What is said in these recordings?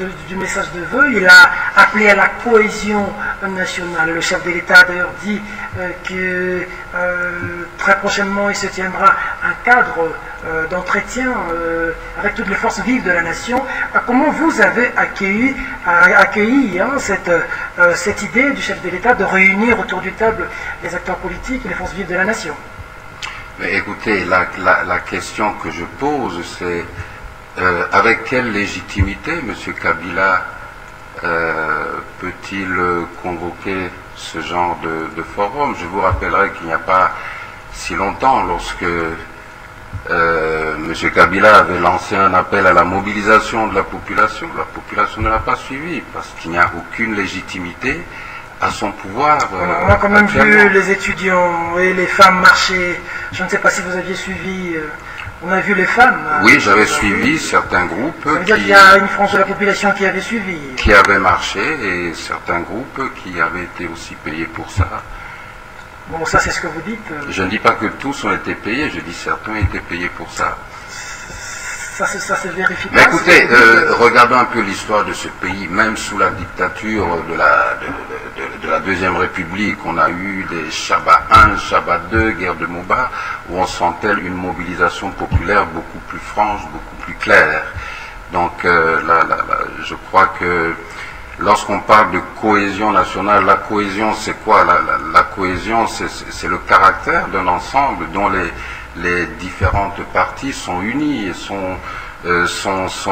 du message de vœux. Il a appelé à la cohésion nationale. Le chef de l'État a d'ailleurs dit que très prochainement il se tiendra un cadre d'entretien avec toutes les forces vives de la nation. Comment vous avez accueilli cette idée du chef de l'État de réunir autour du table les acteurs politiques et les forces vives de la nation? Mais écoutez, la question que je pose, c'est avec quelle légitimité M. Kabila peut-il convoquer ce genre de forum? Je vous rappellerai qu'il n'y a pas si longtemps, lorsque M. Kabila avait lancé un appel à la mobilisation de la population ne l'a pas suivi, parce qu'il n'y a aucune légitimité à son pouvoir. On a quand même vu les étudiants et les femmes marcher. Je ne sais pas si vous aviez suivi. On a vu les femmes. Oui, j'avais suivi certains groupes. Ça veut dire qu'il y a une frange de la population qui avait suivi. Qui avait marché, et certains groupes qui avaient été aussi payés pour ça. Bon, ça c'est ce que vous dites. Je ne dis pas que tous ont été payés, je dis certains ont été payés pour ça. Ça se vérifie pas. Mais écoutez, regardons un peu l'histoire de ce pays. Même sous la dictature de la Deuxième République, on a eu des Chabat 1, Chabat 2, guerre de Moba, où on sentait une mobilisation populaire beaucoup plus franche, beaucoup plus claire. Donc je crois que lorsqu'on parle de cohésion nationale, la cohésion c'est quoi? La cohésion c'est le caractère d'un ensemble dont les différentes parties sont unies et sont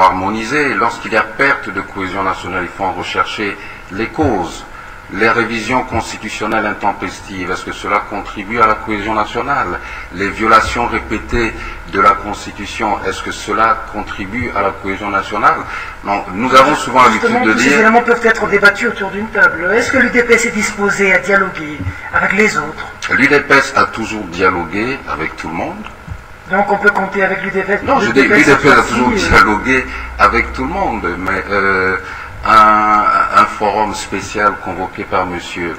harmonisées. Lorsqu'il y a perte de cohésion nationale, il faut en rechercher les causes. Les révisions constitutionnelles intempestives, est-ce que cela contribue à la cohésion nationale? Les violations répétées de la Constitution, est-ce que cela contribue à la cohésion nationale? Non, nous avons souvent l'habitude de dire... Ces éléments peuvent être débattus autour d'une table. Est-ce que l'UDPS est disposé à dialoguer avec les autres? L'UDPS a toujours dialogué avec tout le monde. Donc on peut compter avec l'UDPS? Non, je dis l'UDPS a toujours dialogué avec tout le monde, mais... un forum spécial convoqué par monsieur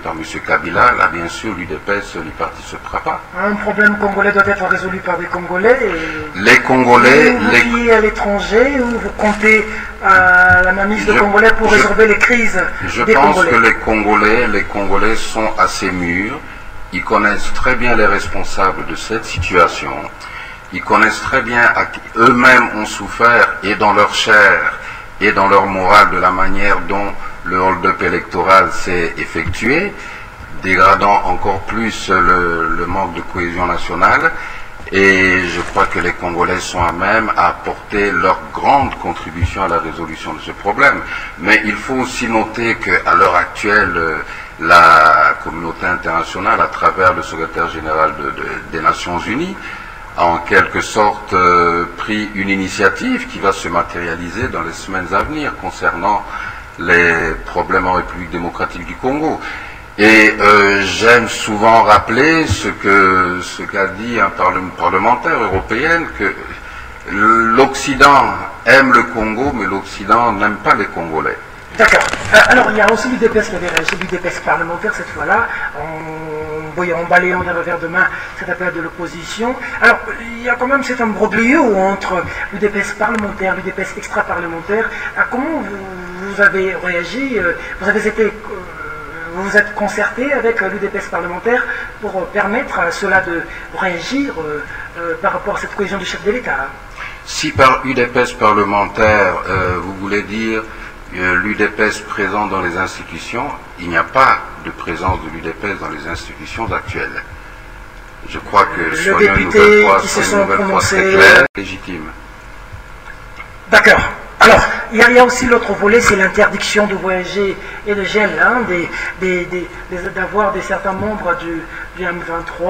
Kabila, là bien sûr l'UDPS n'y participera pas. Un problème congolais doit être résolu par des Congolais. Les Congolais... Vous vivez à l'étranger, ou vous comptez à la mainmise de Congolais pour résorber les crises des Congolais? Je pense que les Congolais sont assez mûrs, ils connaissent très bien les responsables de cette situation, ils connaissent très bien à qui eux-mêmes ont souffert, et dans leur chair, et dans leur morale, de la manière dont le hold-up électoral s'est effectué, dégradant encore plus le manque de cohésion nationale. Et je crois que les Congolais sont à même à apporter leur grande contribution à la résolution de ce problème. Mais il faut aussi noter qu'à l'heure actuelle, la communauté internationale, à travers le secrétaire général des Nations Unies, a en quelque sorte pris une initiative qui va se matérialiser dans les semaines à venir concernant les problèmes en République démocratique du Congo. Et j'aime souvent rappeler ce qu'a dit un parlementaire européen, que l'Occident aime le Congo, mais l'Occident n'aime pas les Congolais. D'accord. Alors, il y a aussi l'UDPS qui avait réagi, l'UDPS parlementaire cette fois-là, en balayant d'un revers de main cet appel de l'opposition. Alors, il y a quand même cet imbroglio entre l'UDPS parlementaire, l'UDPS extra-parlementaire. Comment vous avez réagi? Vous vous êtes concerté avec l'UDPS parlementaire pour permettre à cela de réagir par rapport à cette cohésion du chef de l'État? Si par UDPS parlementaire, vous voulez dire l'UDPS présent dans les institutions, il n'y a pas de présence de l'UDPS dans les institutions actuelles. Je crois que les députés qui se sont prononcés légitime. D'accord. Alors, il y a aussi l'autre volet, c'est l'interdiction de voyager et le gel, hein, d'avoir certains membres du M23.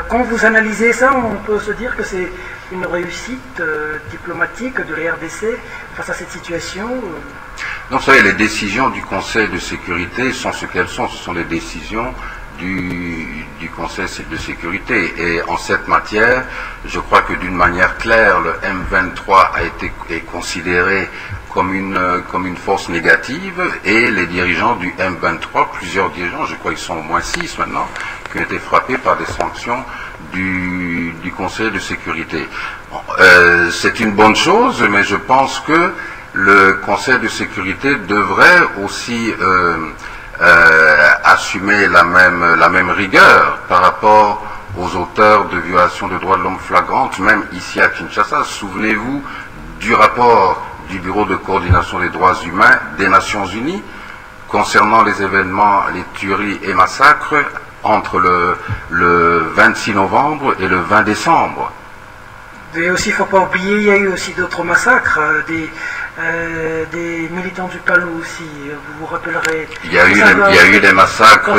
Quand vous analysez ça, on peut se dire que c'est une réussite diplomatique de la RDC face à cette situation. Non, vous savez, les décisions du Conseil de sécurité sont ce qu'elles sont. Ce sont les décisions du Conseil de sécurité. Et en cette matière, je crois que d'une manière claire, le M23 est considéré comme une force négative, et les dirigeants du M23, plusieurs dirigeants, je crois qu'ils sont au moins 6 maintenant, qui ont été frappés par des sanctions du Conseil de sécurité. Bon, c'est une bonne chose, mais je pense que le Conseil de sécurité devrait aussi assumer la même rigueur par rapport aux auteurs de violations de droits de l'homme flagrantes, même ici à Kinshasa. Souvenez-vous du rapport du Bureau de coordination des droits humains des Nations Unies concernant les événements, les tueries et massacres entre le 26 novembre et le 20 décembre. Et aussi, il ne faut pas oublier, il y a eu aussi d'autres massacres, des militants du Palou aussi, vous vous rappellerez. Il y a eu des massacres,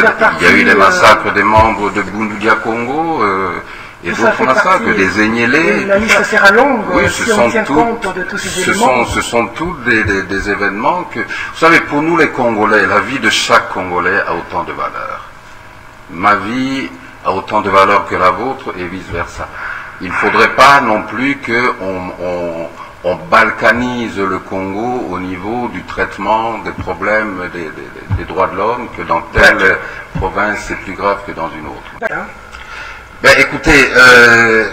des membres de Bundudia Congo et d'autres massacres, des Enyélés. La liste sera longue, oui, si on tient compte de tous ces éléments. Ce sont tous des événements que, vous savez, pour nous les Congolais, la vie de chaque Congolais a autant de valeur. Ma vie a autant de valeur que la vôtre et vice-versa. Il ne faudrait pas non plus qu'on balkanise le Congo au niveau du traitement des problèmes des droits de l'homme, que dans telle province c'est plus grave que dans une autre. Ben, écoutez,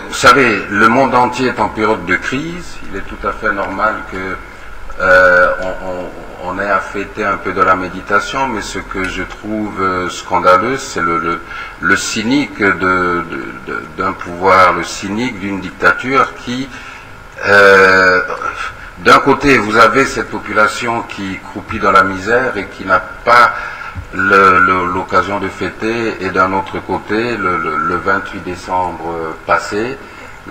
vous savez, le monde entier est en période de crise. Il est tout à fait normal que on ait à fêter un peu de la méditation, mais ce que je trouve scandaleux, c'est le cynique d'un pouvoir, le cynique d'une dictature qui, d'un côté, vous avez cette population qui croupit dans la misère et qui n'a pas l'occasion de fêter, et d'un autre côté, le 28 décembre passé,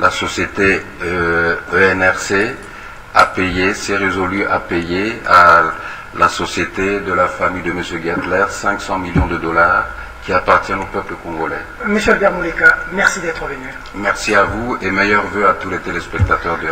la société ENRC a payé, s'est résolu à payer à la société de la famille de M. Gettler 500 millions de dollars qui appartiennent au peuple congolais. Monsieur Albert Mouleka, merci d'être venu. Merci à vous et meilleurs vœux à tous les téléspectateurs de